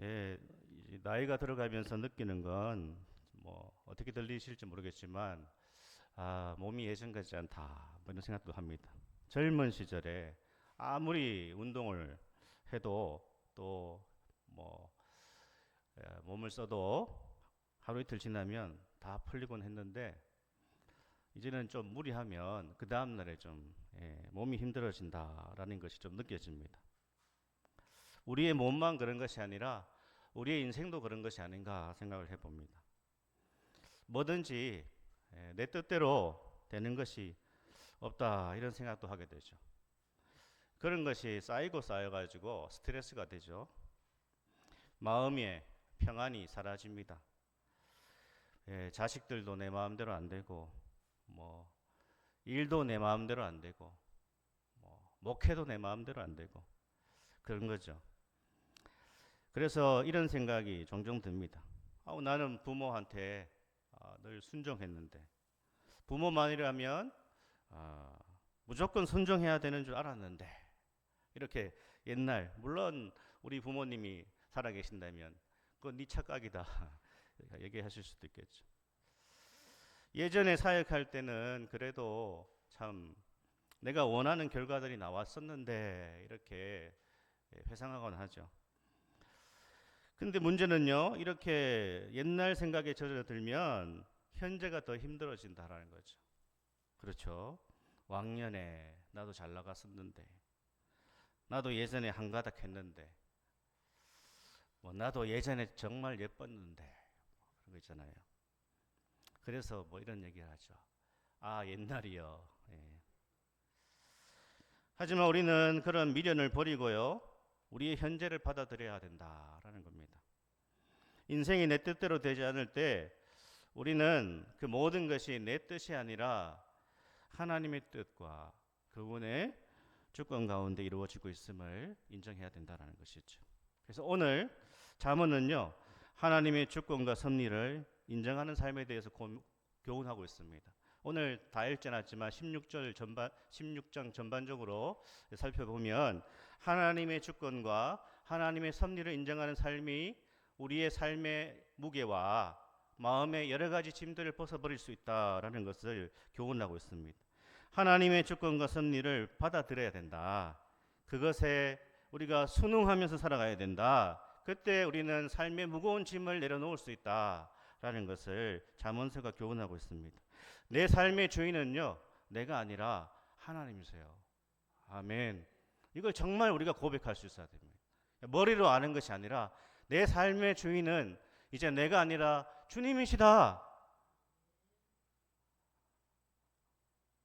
예, 이제 나이가 들어가면서 느끼는 건 뭐 어떻게 들리실지 모르겠지만 몸이 예전 같지 않다. 뭐 이런 생각도 합니다. 젊은 시절에 아무리 운동을 해도 또뭐 몸을 써도 하루 이틀 지나면 다 풀리곤 했는데 이제는 좀 무리하면 그 다음 날에 좀 몸이 힘들어진다라는 것이 좀 느껴집니다. 우리의 몸만 그런 것이 아니라 우리의 인생도 그런 것이 아닌가 생각을 해봅니다. 뭐든지 내 뜻대로 되는 것이 없다 이런 생각도 하게 되죠. 그런 것이 쌓이고 쌓여가지고 스트레스가 되죠. 마음의 평안이 사라집니다. 자식들도 내 마음대로 안 되고, 뭐 일도 내 마음대로 안 되고, 뭐 목회도 내 마음대로 안 되고 그런 거죠. 그래서 이런 생각이 종종 듭니다. 나는 부모한테 늘 순종했는데 부모만이라면 아, 무조건 순종해야 되는 줄 알았는데 이렇게 옛날 물론 우리 부모님이 살아계신다면 그건 네 착각이다 얘기하실 수도 있겠죠. 예전에 사역할 때는 그래도 참 내가 원하는 결과들이 나왔었는데 이렇게 회상하곤 하죠. 근데 문제는요, 이렇게 옛날 생각에 젖어들면 현재가 더 힘들어진다라는 거죠. 그렇죠. 왕년에 나도 잘 나갔었는데, 나도 예전에 한가닥 했는데, 뭐 나도 예전에 정말 예뻤는데, 그런 거 있잖아요. 그래서 뭐 이런 얘기를 하죠. 옛날이요. 예. 하지만 우리는 그런 미련을 버리고요, 우리의 현재를 받아들여야 된다라는 겁니다. 인생이 내 뜻대로 되지 않을 때 우리는 그 모든 것이 내 뜻이 아니라 하나님의 뜻과 그분의 주권 가운데 이루어지고 있음을 인정해야 된다는 것이죠. 그래서 오늘 잠언은요, 하나님의 주권과 섭리를 인정하는 삶에 대해서 교훈하고 있습니다. 오늘 다 읽지 않았지만 16장 전반적으로 살펴보면 하나님의 주권과 하나님의 섭리를 인정하는 삶이 우리의 삶의 무게와 마음의 여러 가지 짐들을 벗어버릴 수 있다라는 것을 교훈하고 있습니다. 하나님의 주권과 섭리를 받아들여야 된다. 그것에 우리가 순응하면서 살아가야 된다. 그때 우리는 삶의 무거운 짐을 내려놓을 수 있다라는 것을 잠언서가 교훈하고 있습니다. 내 삶의 주인은요, 내가 아니라 하나님이세요. 아멘. 이걸 정말 우리가 고백할 수 있어야 됩니다. 머리로 아는 것이 아니라 내 삶의 주인은 이제 내가 아니라 주님이시다.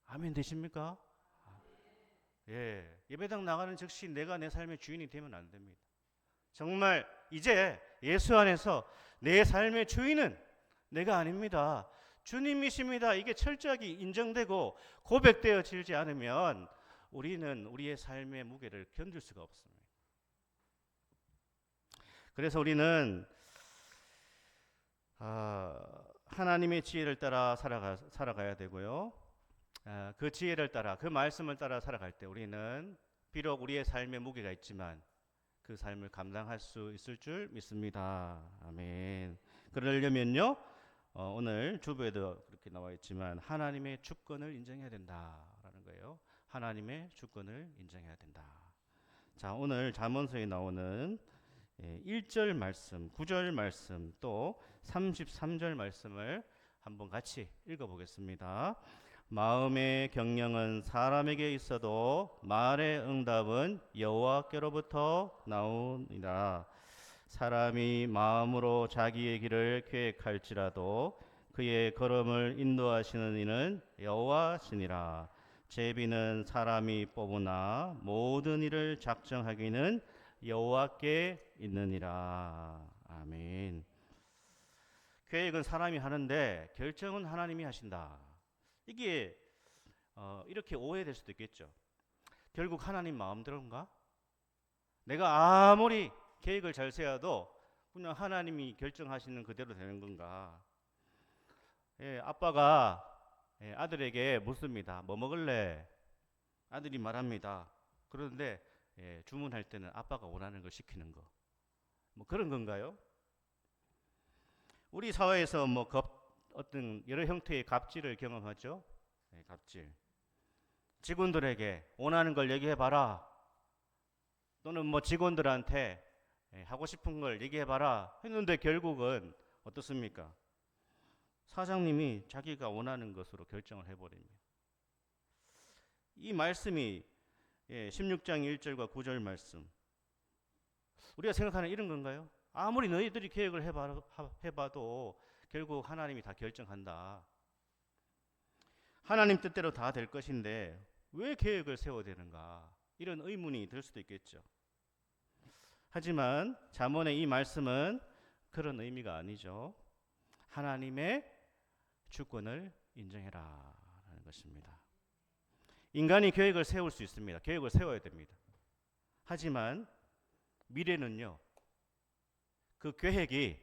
아멘 되십니까? 예. 예배당 나가는 즉시 내가 내 삶의 주인이 되면 안 됩니다. 정말 이제 예수 안에서 내 삶의 주인은 내가 아닙니다. 주님이십니다. 이게 철저하게 인정되고 고백되어지지 않으면 우리는 우리의 삶의 무게를 견딜 수가 없습니다. 그래서 우리는 하나님의 지혜를 따라 살아가야 되고요. 그 지혜를 따라 그 말씀을 따라 살아갈 때 우리는 비록 우리의 삶에 무게가 있지만 그 삶을 감당할 수 있을 줄 믿습니다. 아멘. 그러려면요, 오늘 주부에도 그렇게 나와 있지만 하나님의 주권을 인정해야 된다라는 거예요. 하나님의 주권을 인정해야 된다. 자, 오늘 잠언서에 나오는 1절 말씀, 9절 말씀, 또 33절 말씀을 한번 같이 읽어보겠습니다. 마음의 경영은 사람에게 있어도 말의 응답은 여호와께로부터 나오니라. 사람이 마음으로 자기의 길을 계획할지라도 그의 걸음을 인도하시는 이는 여호와시니라. 제비는 사람이 뽑으나 모든 일을 작정하기는 여호와께 있느니라. 아멘. 계획은 사람이 하는데 결정은 하나님이 하신다. 이게 이렇게 오해될 수도 있겠죠. 결국 하나님 마음대로인가? 내가 아무리 계획을 잘 세워도 그냥 하나님이 결정하시는 그대로 되는 건가? 아빠가 아들에게 묻습니다. 뭐 먹을래? 아들이 말합니다. 그런데 주문할 때는 아빠가 원하는 걸 시키는 거. 뭐 그런 건가요? 우리 사회에서 뭐 어떤 여러 형태의 갑질을 경험하죠. 네, 갑질. 직원들에게 원하는 걸 얘기해봐라. 또는 뭐 직원들한테 하고 싶은 걸 얘기해봐라 했는데 결국은 어떻습니까? 사장님이 자기가 원하는 것으로 결정을 해버립니다. 이 말씀이 16장 1절과 9절 말씀, 우리가 생각하는 이런 건가요? 아무리 너희들이 계획을 해봐도 결국 하나님이 다 결정한다. 하나님 뜻대로 다 될 것인데 왜 계획을 세워야 되는가? 이런 의문이 들 수도 있겠죠. 하지만 잠언의 이 말씀은 그런 의미가 아니죠. 하나님의 주권을 인정해라 라는 것입니다. 인간이 계획을 세울 수 있습니다. 계획을 세워야 됩니다. 하지만 미래는요, 그 계획이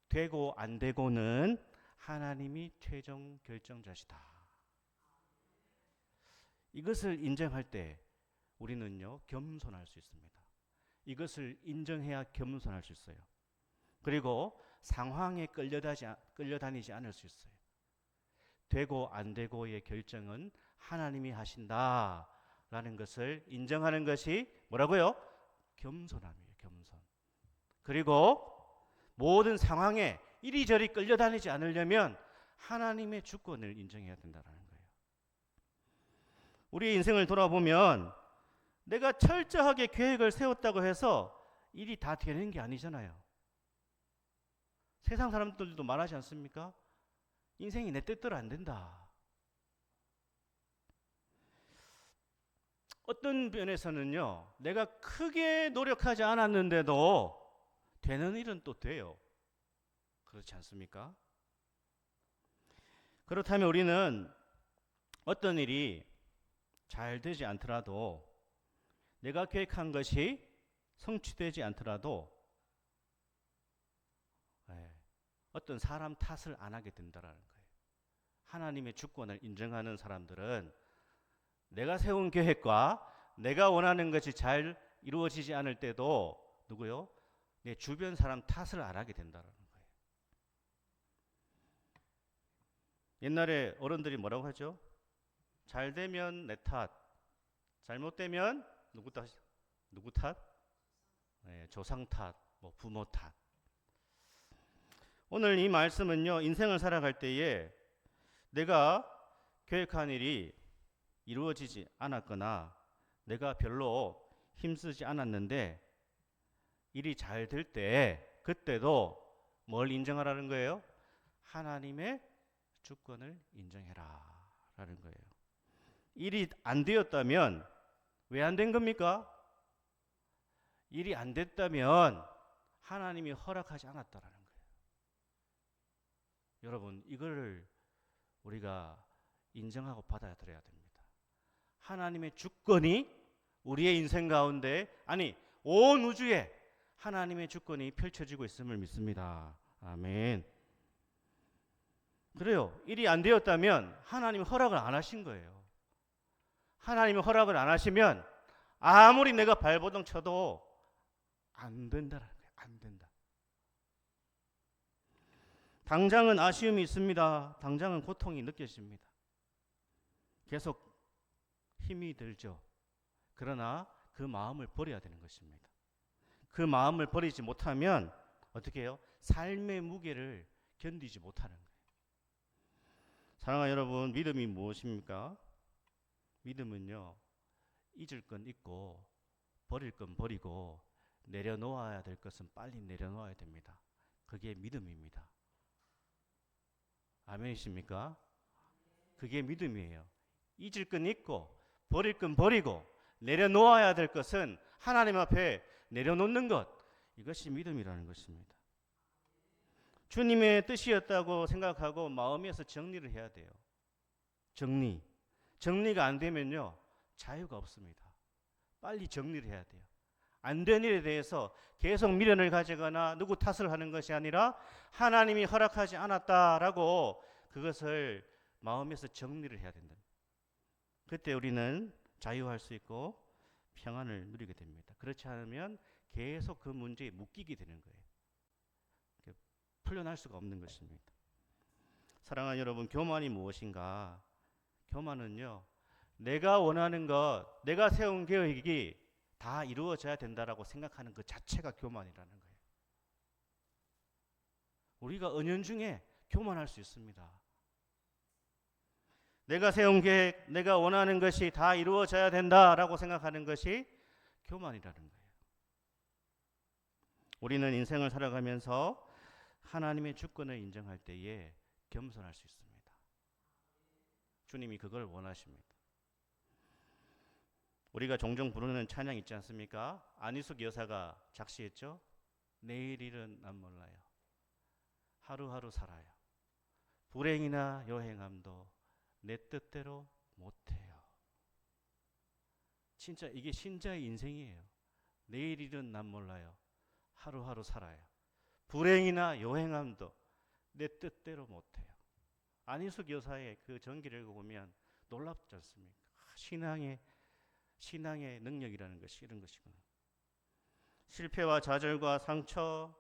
되고 안 되고는 하나님이 최종 결정자시다. 이것을 인정할 때 우리는요, 겸손할 수 있습니다. 이것을 인정해야 겸손할 수 있어요. 그리고 상황에 끌려다니지 않을 수 있어요. 되고 안 되고의 결정은 하나님이 하신다라는 것을 인정하는 것이 뭐라고요? 겸손함이에요. 겸손. 그리고 모든 상황에 이리저리 끌려다니지 않으려면 하나님의 주권을 인정해야 된다는 거예요. 우리의 인생을 돌아보면 내가 철저하게 계획을 세웠다고 해서 일이 다 되는 게 아니잖아요. 세상 사람들도 말하지 않습니까? 인생이 내 뜻대로 안 된다. 어떤 면에서는요, 내가 크게 노력하지 않았는데도 되는 일은 또 돼요. 그렇지 않습니까? 그렇다면 우리는 어떤 일이 잘 되지 않더라도, 내가 계획한 것이 성취되지 않더라도 어떤 사람 탓을 안 하게 된다는 거예요. 하나님의 주권을 인정하는 사람들은 내가 세운 계획과 내가 원하는 것이 잘 이루어지지 않을 때도 누구요? 내 주변 사람 탓을 안 하게 된다는 거예요. 옛날에 어른들이 뭐라고 하죠? 잘 되면 내 탓, 잘못되면 누구 탓? 누구 탓? 조상 탓, 뭐 부모 탓. 오늘 이 말씀은요, 인생을 살아갈 때에 내가 계획한 일이 이루어지지 않았거나 내가 별로 힘쓰지 않았는데 일이 잘 될 때, 그때도 뭘 인정하라는 거예요? 하나님의 주권을 인정해라 라는 거예요. 일이 안 되었다면 왜 안 된 겁니까? 일이 안 됐다면 하나님이 허락하지 않았다라는 거예요. 여러분, 이거를 우리가 인정하고 받아들여야 됩니다. 하나님의 주권이 우리의 인생 가운데, 아니 온 우주에 하나님의 주권이 펼쳐지고 있음을 믿습니다. 아멘. 그래요. 일이 안 되었다면 하나님이 허락을 안 하신 거예요. 하나님이 허락을 안 하시면 아무리 내가 발버둥 쳐도 안 된다라는 거예요. 안 된다. 당장은 아쉬움이 있습니다. 당장은 고통이 느껴집니다. 계속 힘이 들죠. 그러나 그 마음을 버려야 되는 것입니다. 그 마음을 버리지 못하면 어떻게 해요? 삶의 무게를 견디지 못하는 거예요. 사랑하는 여러분, 믿음이 무엇입니까? 믿음은요, 잊을 건 잊고 버릴 건 버리고 내려놓아야 될 것은 빨리 내려놓아야 됩니다. 그게 믿음입니다. 아멘이십니까? 그게 믿음이에요. 잊을 건 잊고 버릴 건 버리고 내려놓아야 될 것은 하나님 앞에 내려놓는 것, 이것이 믿음이라는 것입니다. 주님의 뜻이었다고 생각하고 마음에서 정리를 해야 돼요. 정리가 안 되면요, 자유가 없습니다. 빨리 정리를 해야 돼요. 안 된 일에 대해서 계속 미련을 가지거나 누구 탓을 하는 것이 아니라 하나님이 허락하지 않았다라고 그것을 마음에서 정리를 해야 된다. 그때 우리는 자유할 수 있고 평안을 누리게 됩니다. 그렇지 않으면 계속 그 문제에 묶이게 되는 거예요. 풀려날 수가 없는 것입니다. 사랑하는 여러분, 교만이 무엇인가? 교만은요, 내가 원하는 것, 내가 세운 계획이 다 이루어져야 된다라고 생각하는 그 자체가 교만이라는 거예요. 우리가 은연중에 교만할 수 있습니다. 내가 세운 계획, 내가 원하는 것이 다 이루어져야 된다라고 생각하는 것이 교만이라는 거예요. 우리는 인생을 살아가면서 하나님의 주권을 인정할 때에 겸손할 수 있습니다. 주님이 그걸 원하십니다. 우리가 종종 부르는 찬양 있지 않습니까? 안희숙 여사가 작시했죠. 내일 일은 난 몰라요. 하루하루 살아요. 불행이나 여행함도 내 뜻대로 못해요. 진짜 이게 신자의 인생이에요. 내일 일은 난 몰라요. 하루하루 살아요. 불행이나 여행함도 내 뜻대로 못해요. 안희숙 여사의 그 전기를 읽어보면 놀랍지 않습니까? 신앙의 능력이라는 것이 이런 것이구나. 실패와 좌절과 상처,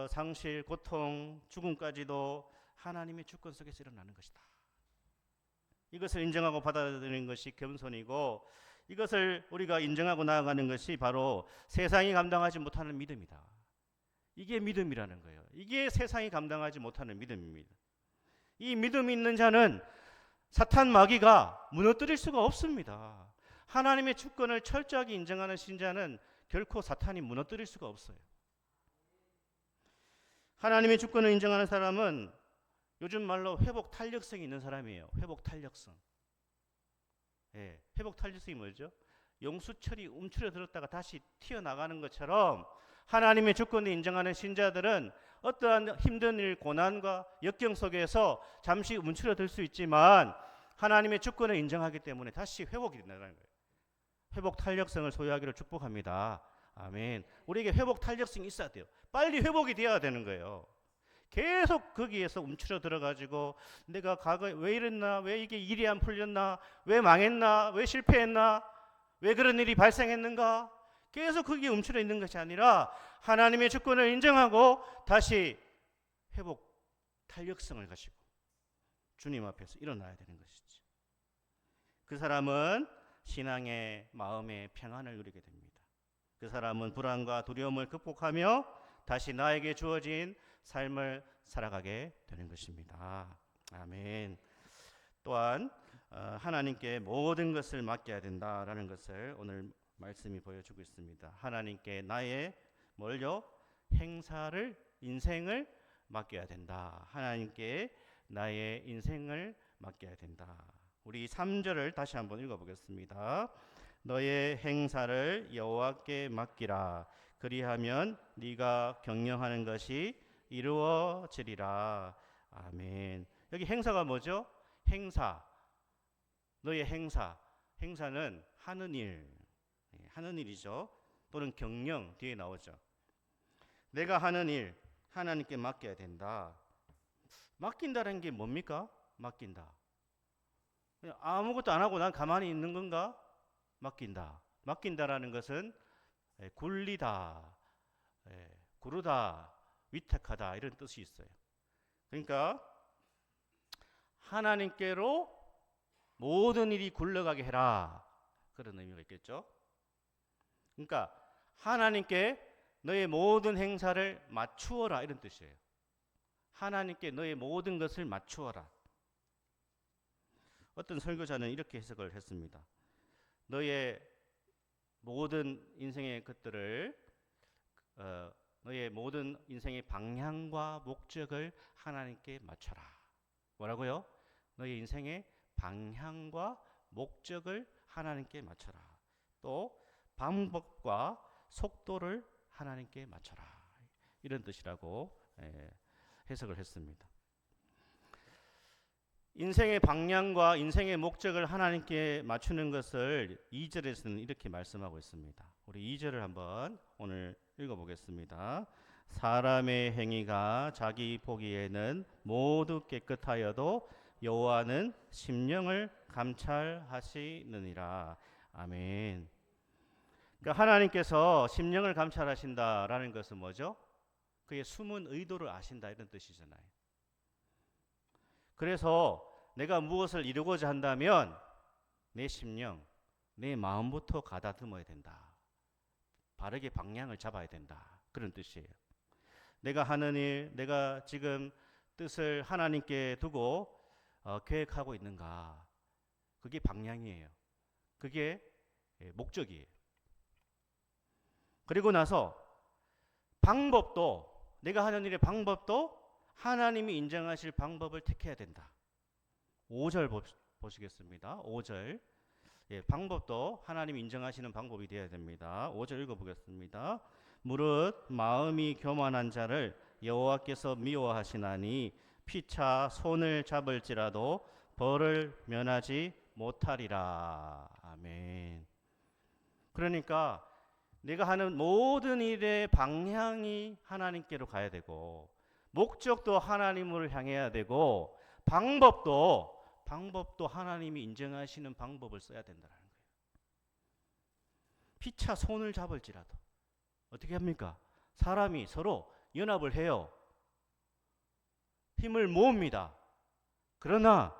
상실, 고통, 죽음까지도 하나님의 주권 속에서 일어나는 것이다. 이것을 인정하고 받아들이는 것이 겸손이고, 이것을 우리가 인정하고 나아가는 것이 바로 세상이 감당하지 못하는 믿음이다. 이게 믿음이라는 거예요. 이게 세상이 감당하지 못하는 믿음입니다. 이 믿음이 있는 자는 사탄 마귀가 무너뜨릴 수가 없습니다. 하나님의 주권을 철저하게 인정하는 신자는 결코 사탄이 무너뜨릴 수가 없어요. 하나님의 주권을 인정하는 사람은 요즘 말로 회복 탄력성이 있는 사람이에요. 회복 탄력성. 예, 회복 탄력성이 뭐죠? 용수철이 움츠러들었다가 다시 튀어나가는 것처럼 하나님의 주권을 인정하는 신자들은 어떠한 힘든 일, 고난과 역경 속에서 잠시 움츠러들 수 있지만 하나님의 주권을 인정하기 때문에 다시 회복이 된다는 거예요. 회복 탄력성을 소유하기를 축복합니다. 아멘. 우리에게 회복 탄력성이 있어야 돼요. 빨리 회복이 되어야 되는 거예요. 계속 거기에서 움츠러 들어가지고 내가 과거에 왜 이랬나, 왜 이게 일이 안 풀렸나, 왜 망했나, 왜 실패했나, 왜 그런 일이 발생했는가, 계속 거기에 움츠러 있는 것이 아니라 하나님의 주권을 인정하고 다시 회복 탄력성을 가지고 주님 앞에서 일어나야 되는 것이죠. 그 사람은 신앙의 마음의 평안을 누리게 됩니다. 그 사람은 불안과 두려움을 극복하며 다시 나에게 주어진 삶을 살아가게 되는 것입니다. 아멘. 또한 하나님께 모든 것을 맡겨야 된다라는 것을 오늘 말씀이 보여주고 있습니다. 하나님께 나의 행사를, 인생을 맡겨야 된다. 하나님께 나의 인생을 맡겨야 된다. 우리 3절을 다시 한번 읽어보겠습니다. 너의 행사를 여호와께 맡기라. 그리하면 네가 경영하는 것이 이루어지리라. 아멘. 여기 행사가 뭐죠? 행사. 너의 행사. 행사는 하는 일. 하는 일이죠. 또는 경영 뒤에 나오죠. 내가 하는 일 하나님께 맡겨야 된다. 맡긴다는 게 뭡니까? 맡긴다. 그냥 아무것도 안 하고 난 가만히 있는 건가? 맡긴다. 맡긴다라는 것은 굴리다, 구르다, 위탁하다 이런 뜻이 있어요. 그러니까 하나님께로 모든 일이 굴러가게 해라. 그런 의미가 있겠죠. 그러니까 하나님께 너의 모든 행사를 맞추어라 이런 뜻이에요. 하나님께 너의 모든 것을 맞추어라. 어떤 설교자는 이렇게 해석을 했습니다. 너의 모든 인생의 것들을 너의 모든 인생의 방향과 목적을 하나님께 맞춰라. 뭐라고요? 너의 인생의 방향과 목적을 하나님께 맞춰라. 또 방법과 속도를 하나님께 맞춰라. 이런 뜻이라고 해석을 했습니다. 인생의 방향과 인생의 목적을 하나님께 맞추는 것을 2절에서는 이렇게 말씀하고 있습니다. 우리 2절을 한번 오늘 읽어보겠습니다. 사람의 행위가 자기 보기에는 모두 깨끗하여도 여호와는 심령을 감찰하시느니라. 아멘. 그러니까 하나님께서 심령을 감찰하신다라는 것은 뭐죠? 그의 숨은 의도를 아신다 이런 뜻이잖아요. 그래서 내가 무엇을 이루고자 한다면 내 심령, 내 마음부터 가다듬어야 된다. 바르게 방향을 잡아야 된다. 그런 뜻이에요. 내가 하는 일, 내가 지금 뜻을 하나님께 두고 계획하고 있는가. 그게 방향이에요. 그게 목적이에요. 그리고 나서 방법도, 내가 하는 일의 방법도 하나님이 인정하실 방법을 택해야 된다. 5절 보시겠습니다. 5절. 방법도 하나님이 인정하시는 방법이 되어야 됩니다. 5절 읽어보겠습니다. 무릇 마음이 교만한 자를 여호와께서 미워하시나니 피차 손을 잡을지라도 벌을 면하지 못하리라. 아멘. 그러니까 내가 하는 모든 일의 방향이 하나님께로 가야 되고 목적도 하나님을 향해야 되고 방법도 하나님이 인정하시는 방법을 써야 된다는 거예요. 피차 손을 잡을지라도 어떻게 합니까? 사람이 서로 연합을 해요. 힘을 모읍니다. 그러나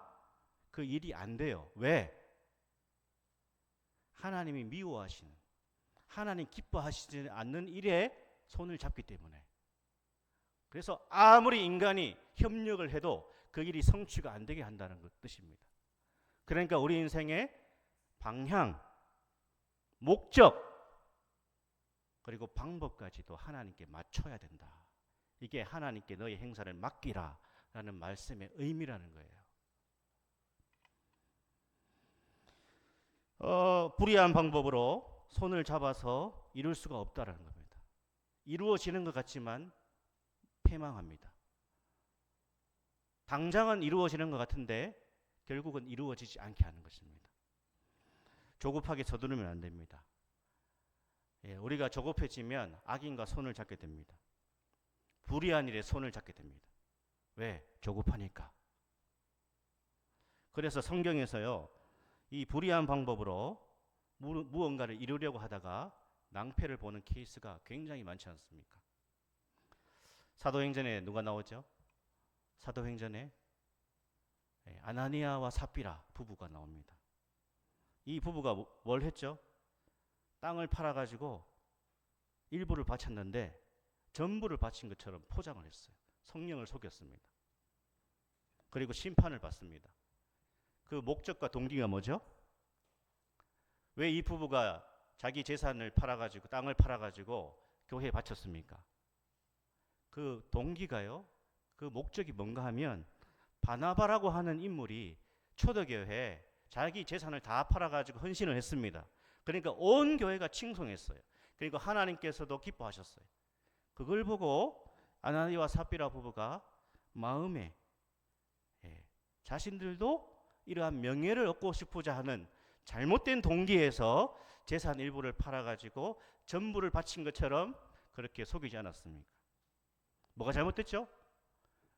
그 일이 안 돼요. 왜? 하나님이 미워하시는, 하나님 기뻐하시지 않는 일에 손을 잡기 때문에. 그래서 아무리 인간이 협력을 해도 그 일이 성취가 안 되게 한다는 뜻입니다. 그러니까 우리 인생의 방향, 목적, 그리고 방법까지도 하나님께 맞춰야 된다. 이게 하나님께 너의 행사를 맡기라 라는 말씀의 의미라는 거예요. 불의한 방법으로 손을 잡아서 이룰 수가 없다는 겁니다. 이루어지는 것 같지만 패망합니다. 당장은 이루어지는 것 같은데 결국은 이루어지지 않게 하는 것입니다. 조급하게 서두르면 안 됩니다. 우리가 조급해지면 악인과 손을 잡게 됩니다. 불의한 일에 손을 잡게 됩니다. 왜? 조급하니까. 그래서 성경에서요, 이 불의한 방법으로 무언가를 이루려고 하다가 낭패를 보는 케이스가 굉장히 많지 않습니까? 사도행전에 누가 나오죠? 사도행전에 아나니아와 삽비라 부부가 나옵니다. 이 부부가 뭘 했죠? 땅을 팔아가지고 일부를 바쳤는데 전부를 바친 것처럼 포장을 했어요. 성령을 속였습니다. 그리고 심판을 받습니다. 그 목적과 동기가 뭐죠? 왜 이 부부가 자기 재산을 팔아가지고 땅을 팔아가지고 교회에 바쳤습니까? 그 동기가요, 그 목적이 뭔가 하면 바나바라고 하는 인물이 초대교회에 자기 재산을 다 팔아가지고 헌신을 했습니다. 그러니까 온 교회가 칭송했어요. 그리고 하나님께서도 기뻐하셨어요. 그걸 보고 아나니아와 삽비라 부부가 마음에 자신들도 이러한 명예를 얻고 싶고자 하는 잘못된 동기에서 재산 일부를 팔아가지고 전부를 바친 것처럼 그렇게 속이지 않았습니까? 뭐가 잘못됐죠?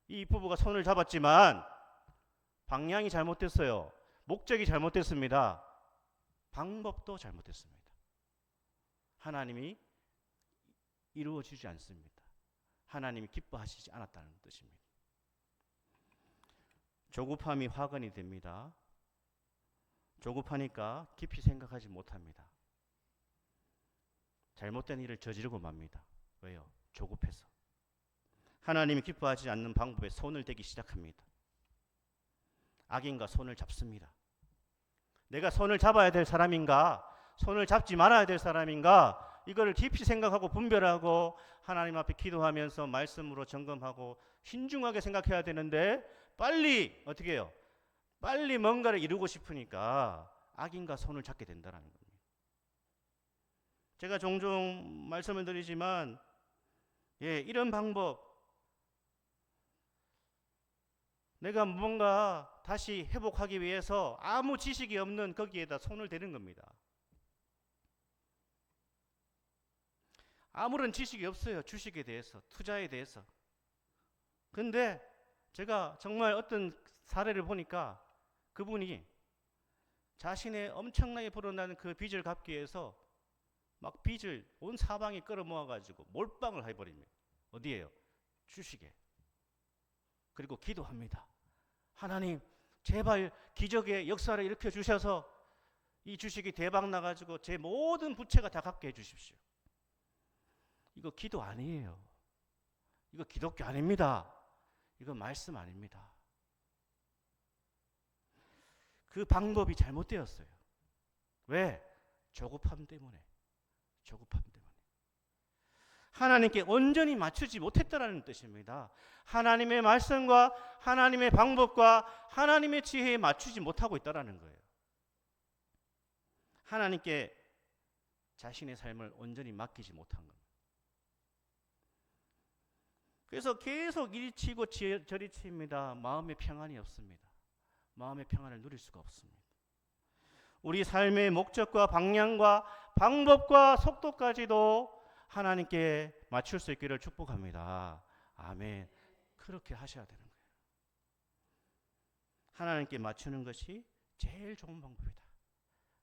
이 부부가 손을 잡았지만 방향이 잘못됐어요. 목적이 잘못됐습니다. 방법도 잘못됐습니다. 하나님이 이루어지지 않습니다. 하나님이 기뻐하시지 않았다는 뜻입니다. 조급함이 화근이 됩니다. 조급하니까 깊이 생각하지 못합니다. 잘못된 일을 저지르고 맙니다. 왜요? 조급해서. 하나님이 기뻐하지 않는 방법에 손을 대기 시작합니다. 악인과 손을 잡습니다. 내가 손을 잡아야 될 사람인가? 손을 잡지 말아야 될 사람인가? 이걸 깊이 생각하고 분별하고 하나님 앞에 기도하면서 말씀으로 점검하고 신중하게 생각해야 되는데 빨리 어떻게 해요? 빨리 뭔가를 이루고 싶으니까 악인과 손을 잡게 된다는 겁니다. 제가 종종 말씀을 드리지만 이런 방법, 내가 뭔가 다시 회복하기 위해서 아무 지식이 없는 거기에다 손을 대는 겁니다. 아무런 지식이 없어요. 주식에 대해서, 투자에 대해서. 근데 제가 정말 어떤 사례를 보니까 그분이 자신의 엄청나게 불어나는 그 빚을 갚기 위해서 막 빚을 온 사방에 끌어모아가지고 몰빵을 해버립니다. 어디에요? 주식에. 그리고 기도합니다. 하나님, 제발 기적의 역사를 일으켜 주셔서 이 주식이 대박 나가지고 제 모든 부채가 다 갚게 해주십시오. 이거 기도 아니에요. 이거 기독교 아닙니다. 이거 말씀 아닙니다. 그 방법이 잘못되었어요. 왜? 조급함 때문에. 조급함 때문에. 하나님께 온전히 맞추지 못했다는 뜻입니다. 하나님의 말씀과 하나님의 방법과 하나님의 지혜에 맞추지 못하고 있다는 거예요. 하나님께 자신의 삶을 온전히 맡기지 못한 겁니다. 그래서 계속 이리 치고 저리 칩니다. 마음의 평안이 없습니다. 마음의 평안을 누릴 수가 없습니다. 우리 삶의 목적과 방향과 방법과 속도까지도 하나님께 맞출 수 있기를 축복합니다. 아멘. 그렇게 하셔야 되는 거예요. 하나님께 맞추는 것이 제일 좋은 방법이다.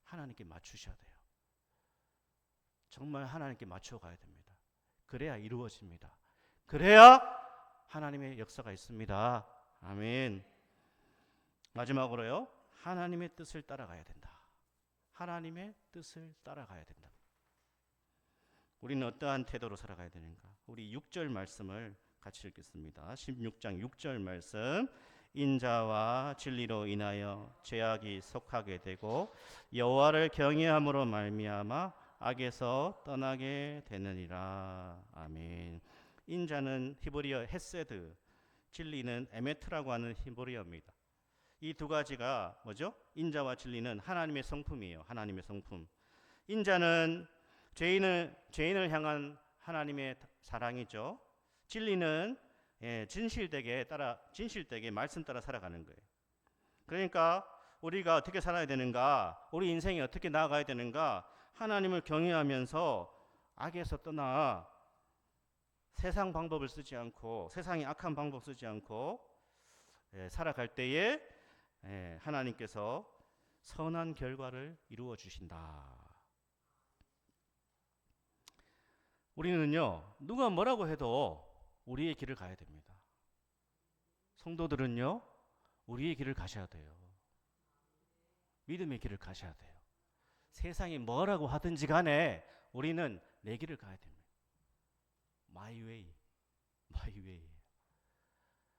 하나님께 맞추셔야 돼요. 정말 하나님께 맞춰 가야 됩니다. 그래야 이루어집니다. 그래야 하나님의 역사가 있습니다. 아멘. 마지막으로요. 하나님의 뜻을 따라가야 된다. 하나님의 뜻을 따라가야 된다. 우리는 어떠한 태도로 살아가야 되는가? 우리 6절 말씀을 같이 읽겠습니다. 16장 6절 말씀. 인자와 진리로 인하여 죄악이 속하게 되고 여호와를 경외함으로 말미암아 악에서 떠나게 되느니라. 아멘. 인자는 히브리어 헤세드, 진리는 에메트라고 하는 히브리어입니다. 이 두 가지가 뭐죠? 인자와 진리는 하나님의 성품이에요. 하나님의 성품. 인자는 죄인을 향한 하나님의 사랑이죠. 진리는 진실되게 말씀 따라 살아가는 거예요. 그러니까 우리가 어떻게 살아야 되는가? 우리 인생이 어떻게 나아가야 되는가? 하나님을 경외하면서 악에서 떠나 세상 방법을 쓰지 않고 세상이 악한 방법 쓰지 않고 살아갈 때에 하나님께서 선한 결과를 이루어 주신다. 우리는요, 누가 뭐라고 해도 우리의 길을 가야 됩니다. 성도들은요, 우리의 길을 가셔야 돼요. 믿음의 길을 가셔야 돼요. 세상이 뭐라고 하든지 간에 우리는 내 길을 가야 됩니다. My way, my way.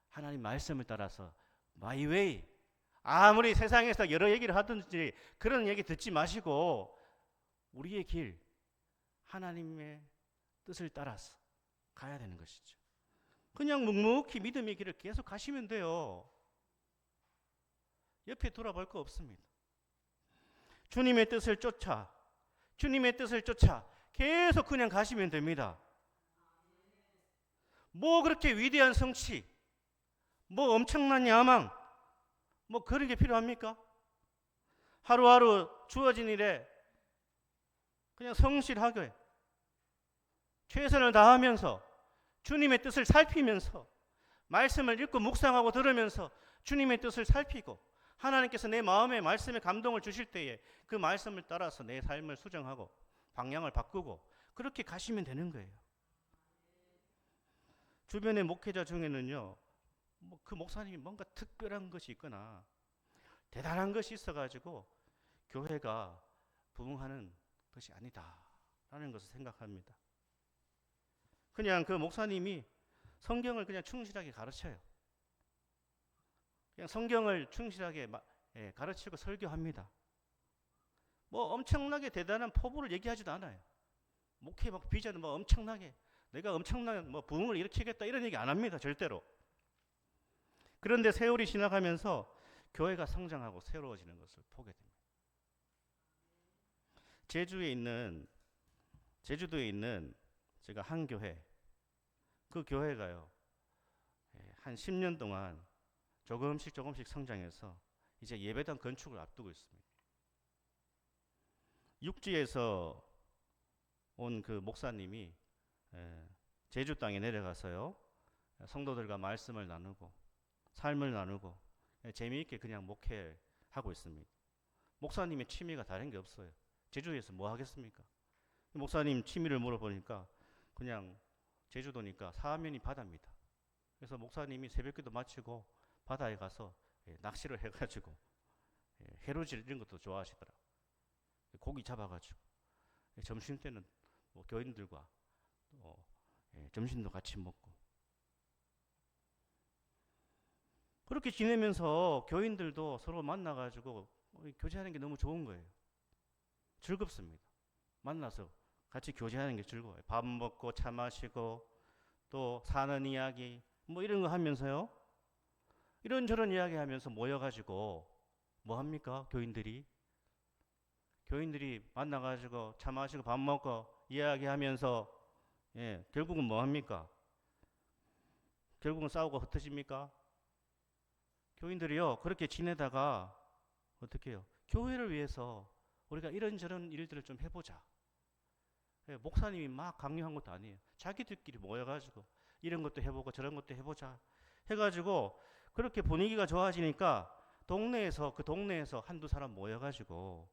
하나님 말씀을 따라서 my way. 아무리 세상에서 여러 얘기를 하든지 그런 얘기 듣지 마시고 우리의 길, 하나님의 뜻을 따라서 가야 되는 것이죠. 그냥 묵묵히 믿음의 길을 계속 가시면 돼요. 옆에 돌아볼 거 없습니다. 주님의 뜻을 쫓아 계속 그냥 가시면 됩니다. 뭐 그렇게 위대한 성취, 뭐 엄청난 야망, 뭐 그런 게 필요합니까? 하루하루 주어진 일에 그냥 성실하게 최선을 다하면서 주님의 뜻을 살피면서 말씀을 읽고 묵상하고 들으면서 주님의 뜻을 살피고 하나님께서 내 마음에 말씀에 감동을 주실 때에 그 말씀을 따라서 내 삶을 수정하고 방향을 바꾸고 그렇게 가시면 되는 거예요. 주변의 목회자 중에는요, 그 목사님이 뭔가 특별한 것이 있거나 대단한 것이 있어가지고 교회가 부흥하는 것이 아니다라는 것을 생각합니다. 그냥 그 목사님이 성경을 그냥 충실하게 가르쳐요. 그냥 성경을 충실하게 가르치고 설교합니다. 뭐 엄청나게 대단한 포부를 얘기하지도 않아요. 목회 막 비전은 뭐 엄청나게 내가 엄청난 뭐 부흥을 일으키겠다 이런 얘기 안 합니다. 절대로. 그런데 세월이 지나가면서 교회가 성장하고 새로워지는 것을 보게 됩니다. 제주도에 있는 제가 한 교회, 그 교회가요, 한 10년 동안 조금씩 성장해서 이제 예배당 건축을 앞두고 있습니다. 육지에서 온 그 목사님이 제주 땅에 내려가서요, 성도들과 말씀을 나누고 삶을 나누고 재미있게 그냥 목회하고 있습니다. 목사님의 취미가 다른 게 없어요. 제주에서 뭐 하겠습니까? 목사님 취미를 물어보니까 그냥 제주도니까 사면이 바다입니다. 그래서 목사님이 새벽기도 마치고 바다에 가서 낚시를 해가지고 해루질 이런 것도 좋아하시더라고요. 고기 잡아가지고 점심 때는 뭐 교인들과 점심도 같이 먹고 그렇게 지내면서 교인들도 서로 만나가지고 교제하는 게 너무 좋은 거예요. 즐겁습니다. 만나서 같이 교제하는 게 즐거워요. 밥 먹고 차 마시고 또 사는 이야기 뭐 이런 거 하면서요. 이런저런 이야기 하면서 모여가지고 뭐 합니까? 교인들이 만나가지고 차 마시고 밥 먹고 이야기하면서 결국은 뭐 합니까? 결국은 싸우고 흩어집니까? 교인들이요 그렇게 지내다가 어떻게 해요? 교회를 위해서 우리가 이런저런 일들을 좀 해보자. 목사님이 막 강요한 것도 아니에요. 자기들끼리 모여가지고 이런 것도 해보고 저런 것도 해보자 해가지고 그렇게 분위기가 좋아지니까 그 동네에서 한두 사람 모여가지고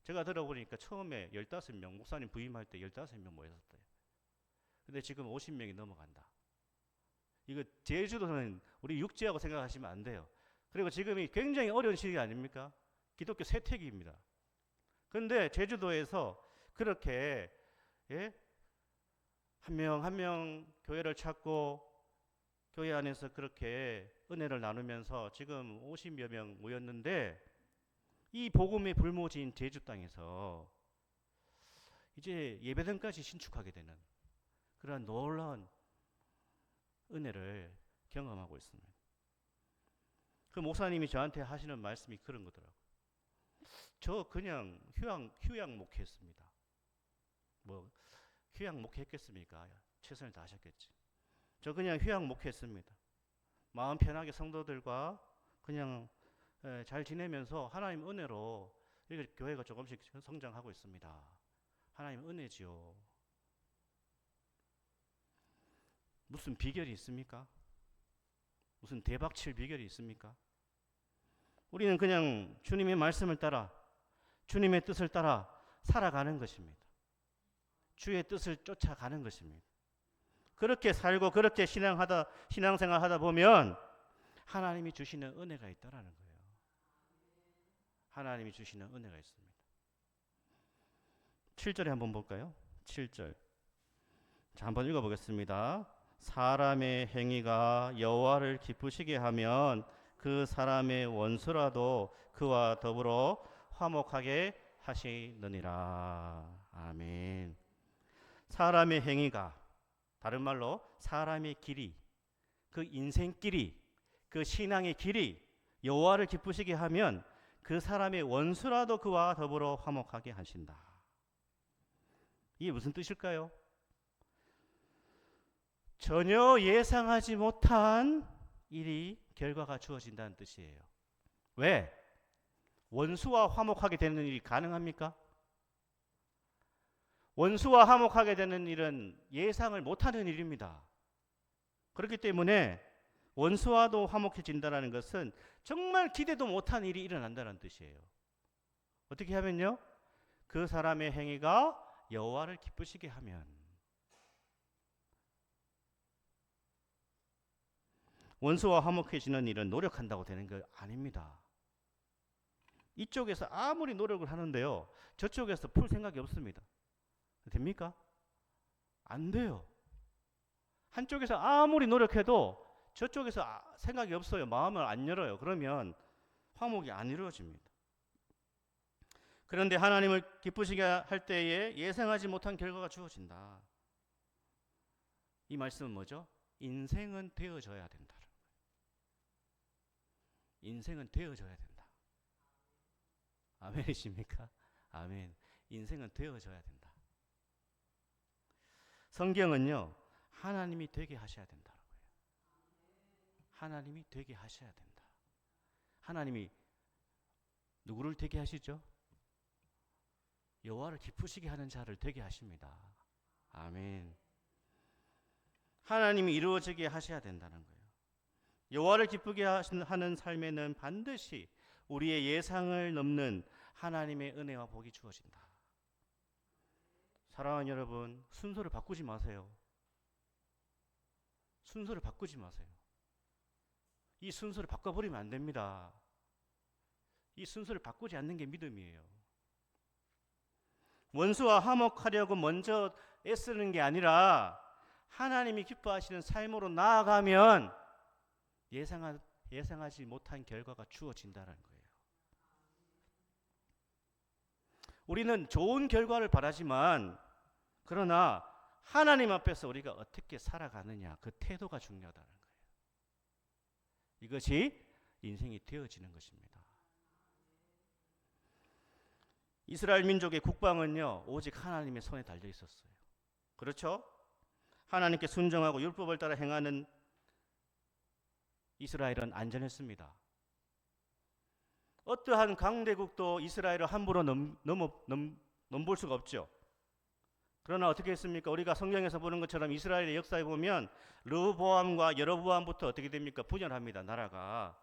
제가 들어보니까 처음에 15명 목사님 부임할 때 15명 모였었대요. 근데 지금 50명이 넘어간다. 이거 제주도는 우리 육지하고 생각하시면 안 돼요. 그리고 지금이 굉장히 어려운 시기 아닙니까? 기독교 쇠퇴기입니다. 그런데 제주도에서 그렇게 한 명 한 명 교회를 찾고 교회 안에서 그렇게 은혜를 나누면서 지금 50여 명 모였는데 이 복음의 불모지인 제주 땅에서 이제 예배당까지 신축하게 되는 그런 놀라운 은혜를 경험하고 있습니다. 그 목사님이 저한테 하시는 말씀이 그런 거더라고요. 저 그냥 휴양 목회했습니다. 뭐 휴양 목회했겠습니까? 최선을 다하셨겠지. 저 그냥 휴양 목회했습니다. 마음 편하게 성도들과 그냥 잘 지내면서 하나님 은혜로 이렇게 교회가 조금씩 성장하고 있습니다. 하나님 은혜지요. 무슨 비결이 있습니까? 무슨 대박칠 비결이 있습니까? 우리는 그냥 주님의 말씀을 따라 주님의 뜻을 따라 살아가는 것입니다. 주의 뜻을 쫓아가는 것입니다. 그렇게 살고 그렇게 신앙생활 하다 보면 하나님이 주시는 은혜가 있다라는 거예요. 하나님이 주시는 은혜가 있습니다. 7절에 한번 볼까요? 7절. 자, 한번 읽어보겠습니다. 사람의 행위가 여호와를 기쁘시게 하면 그 사람의 원수라도 그와 더불어 화목하게 하시느니라. 아멘. 사람의 행위가 다른 말로 사람의 길이 그 인생길이 그 신앙의 길이 여호와를 기쁘시게 하면 그 사람의 원수라도 그와 더불어 화목하게 하신다. 이게 무슨 뜻일까요? 전혀 예상하지 못한 일이 결과가 주어진다는 뜻이에요. 왜? 원수와 화목하게 되는 일이 가능합니까? 원수와 화목하게 되는 일은 예상을 못하는 일입니다. 그렇기 때문에 원수와도 화목해진다는 것은 정말 기대도 못한 일이 일어난다는 뜻이에요. 어떻게 하면요? 그 사람의 행위가 여호와를 기쁘시게 하면. 원수와 화목해지는 일은 노력한다고 되는 거 아닙니다. 이쪽에서 아무리 노력을 하는데요, 저쪽에서 풀 생각이 없습니다. 됩니까? 안 돼요. 한쪽에서 아무리 노력해도 저쪽에서 생각이 없어요. 마음을 안 열어요. 그러면 화목이 안 이루어집니다. 그런데 하나님을 기쁘시게 할 때에 예상하지 못한 결과가 주어진다. 이 말씀은 뭐죠? 인생은 되어져야 된다. 인생은 되어져야 된다. 아멘이십니까? 아멘. 인생은 되어져야 된다. 성경은요, 하나님이 되게 하셔야 된다는 거예요. 하나님이 되게 하셔야 된다. 하나님이 누구를 되게 하시죠? 여호와를 기쁘시게 하는 자를 되게 하십니다. 아멘. 하나님이 이루어지게 하셔야 된다는 거예요. 여호와를 기쁘게 하는 삶에는 반드시 우리의 예상을 넘는 하나님의 은혜와 복이 주어진다. 사랑하는 여러분, 순서를 바꾸지 마세요. 순서를 바꾸지 마세요. 이 순서를 바꿔버리면 안 됩니다. 이 순서를 바꾸지 않는 게 믿음이에요. 원수와 화목하려고 먼저 애쓰는 게 아니라 하나님이 기뻐하시는 삶으로 나아가면 예상하지 못한 결과가 주어진다는 거예요. 우리는 좋은 결과를 바라지만 그러나 하나님 앞에서 우리가 어떻게 살아가느냐, 그 태도가 중요하다는 거예요. 이것이 인생이 되어지는 것입니다. 이스라엘 민족의 국방은요, 오직 하나님의 손에 달려 있었어요. 그렇죠? 하나님께 순종하고 율법을 따라 행하는 이스라엘은 안전했습니다. 어떠한 강대국도 이스라엘을 함부로 넘볼 수가 없죠. 그러나 어떻게 했습니까? 우리가 성경에서 보는 것처럼 이스라엘의 역사에 보면 르호보암과 여로보암부터 어떻게 됩니까? 분열합니다. 나라가.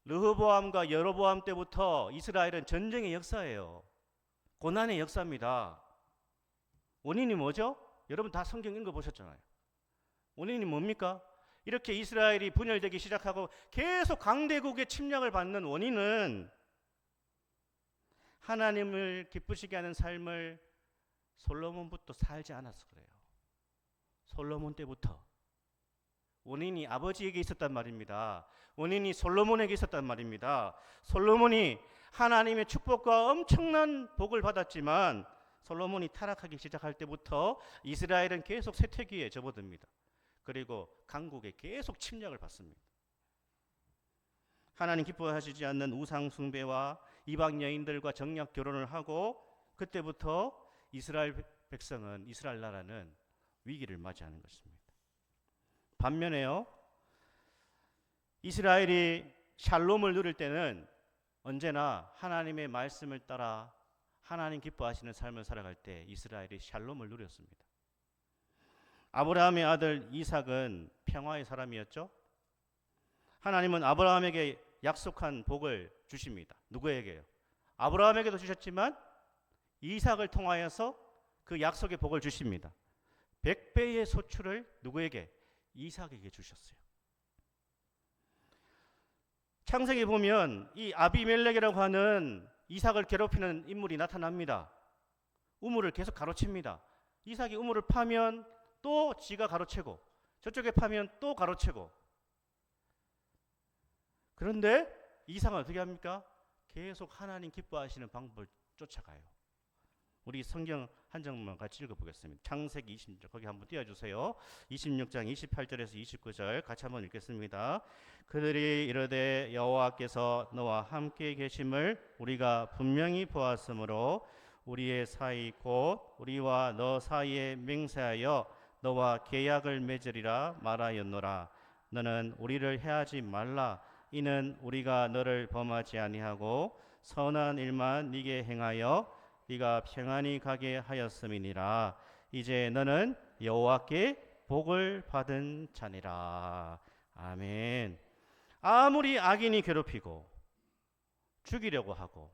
르호보암과 여로보암 때부터 이스라엘은 전쟁의 역사예요. 고난의 역사입니다. 원인이 뭐죠? 여러분 다 성경 읽어보셨잖아요. 원인이 뭡니까? 이렇게 이스라엘이 분열되기 시작하고 계속 강대국의 침략을 받는 원인은 하나님을 기쁘시게 하는 삶을 솔로몬부터 살지 않아서 그래요. 솔로몬 때부터. 원인이 아버지에게 있었단 말입니다. 원인이 솔로몬에게 있었단 말입니다. 솔로몬이 하나님의 축복과 엄청난 복을 받았지만 솔로몬이 타락하기 시작할 때부터 이스라엘은 계속 쇠퇴기에 접어듭니다. 그리고 강국에 계속 침략을 받습니다. 하나님 기뻐하시지 않는 우상 숭배와 이방 여인들과 정략 결혼을 하고 그때부터 이스라엘 백성은, 이스라엘 나라는 위기를 맞이하는 것입니다. 반면에요, 이스라엘이 샬롬을 누릴 때는 언제나 하나님의 말씀을 따라 하나님 기뻐하시는 삶을 살아갈 때 이스라엘이 샬롬을 누렸습니다. 아브라함의 아들 이삭은 평화의 사람이었죠. 하나님은 아브라함에게 약속한 복을 주십니다. 누구에게요? 아브라함에게도 주셨지만 이삭을 통하여서 그 약속의 복을 주십니다. 100배의 소출을 누구에게? 이삭에게 주셨어요. 창세기 보면 이 아비멜렉이라고 하는 이삭을 괴롭히는 인물이 나타납니다. 우물을 계속 가로챕니다. 이삭이 우물을 파면 또 지가 가로채고 저쪽에 파면 또 가로채고. 그런데 이삭은 어떻게 합니까? 계속 하나님 기뻐하시는 방법을 쫓아가요. 우리 성경 한 장만 같이 읽어보겠습니다. 창세기 20장 거기 한번 띄워주세요. 26장 28절에서 29절 같이 한번 읽겠습니다. 그들이 이르되 여호와께서 너와 함께 계심을 우리가 분명히 보았으므로 우리의 사이 곧 우리와 너 사이에 맹세하여 너와 계약을 맺으리라 말하였노라. 너는 우리를 해하지 말라. 이는 우리가 너를 범하지 아니하고 선한 일만 네게 행하여 네가 평안히 가게 하였음이니라. 이제 너는 여호와께 복을 받은 자니라. 아멘. 아무리 악인이 괴롭히고 죽이려고 하고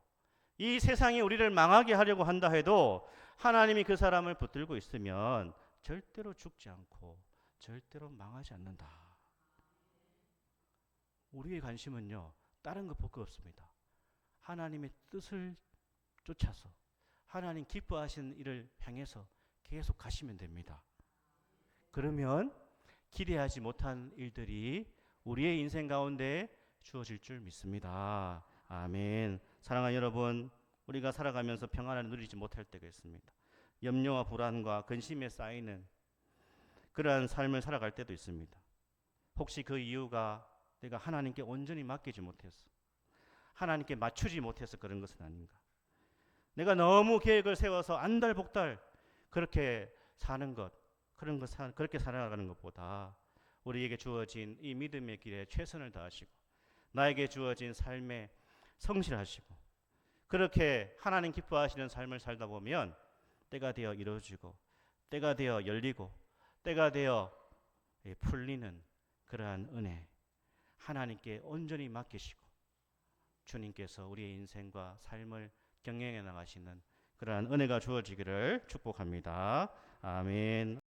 이 세상이 우리를 망하게 하려고 한다 해도 하나님이 그 사람을 붙들고 있으면 절대로 죽지 않고 절대로 망하지 않는다. 우리의 관심은요, 다른 것밖에 없습니다. 하나님의 뜻을 쫓아서 하나님 기뻐하시는 일을 향해서 계속 가시면 됩니다. 그러면 기대하지 못한 일들이 우리의 인생 가운데 주어질 줄 믿습니다. 아멘. 사랑하는 여러분, 우리가 살아가면서 평안을 누리지 못할 때가 있습니다. 염려와 불안과 근심에 쌓이는 그러한 삶을 살아갈 때도 있습니다. 혹시 그 이유가 내가 하나님께 온전히 맡기지 못해서, 하나님께 맞추지 못해서 그런 것은 아닌가? 내가 너무 계획을 세워서 안달복달 그렇게 사는 것, 그렇게 살아가는 것보다 우리에게 주어진 이 믿음의 길에 최선을 다하시고 나에게 주어진 삶에 성실하시고 그렇게 하나님 기뻐하시는 삶을 살다 보면 때가 되어 이루어지고 때가 되어 열리고 때가 되어 풀리는 그러한 은혜, 하나님께 온전히 맡기시고 주님께서 우리의 인생과 삶을 경영해 나가시는 그러한 은혜가 주어지기를 축복합니다. 아멘.